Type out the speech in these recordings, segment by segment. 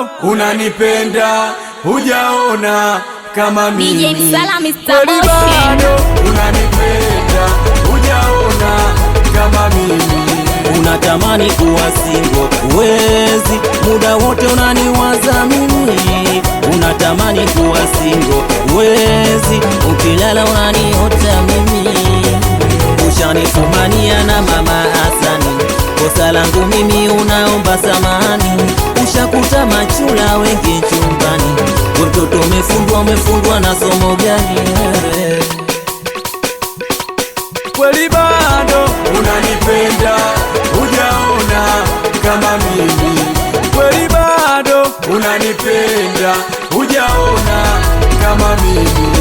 bado unanipenda, hujaona kama mimi. Kweli bado unanipenda, hujaona kama mimi. Unatamani kuwa single, uwezi, muda wote unaniwaza mimi. Unatamani kuwa single, uwezi, ukilala unaniota mimi. Ushanifumania na mama Hasani, kosa langu mimi unaomba samani. Ushakuta machula wengi chumbani, mtoto umefundwa na somo gani? Kweli bado unanipenda, hujaona kama mimi. Kweli bado unanipenda, hujaona kama mimi.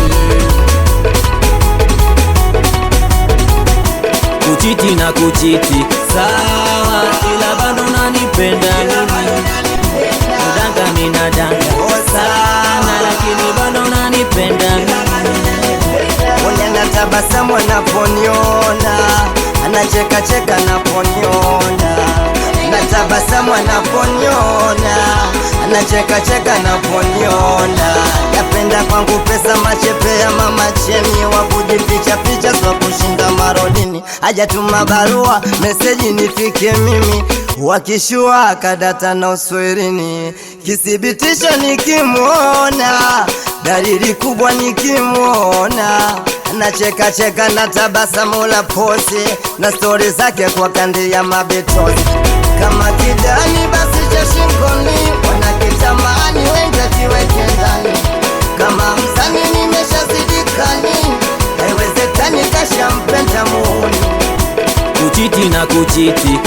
Kuchiti na kuchiti sawa, ila bado unanipenda mimi. Kudanga mina danga sana, lakini bado unanipenda mimi. Anatabasamu anaponiona, anacheka cheka anaponiona. Anatabasamu anaponiona, anacheka cheka anaponiona. Yapenda kwangu pesa machepe ya mama Chemi, wa kujificha ficha swa kushinda marodini. Hajatuma barua meseji nifike mimi, wakishua kadata na uswirini. Kithibitisho nikimuona, dalili kubwa nikimuona. Anacheka cheka na tabasamu la posi, na stori zake kwa kandi ya mabetozi. Kama kidani basi cha shingoni, wanakitamani wengi kiweke ndani. Kama msani nimeshazidikani, haiwezekani kashampenda muuni. Kuchiti na kuchiti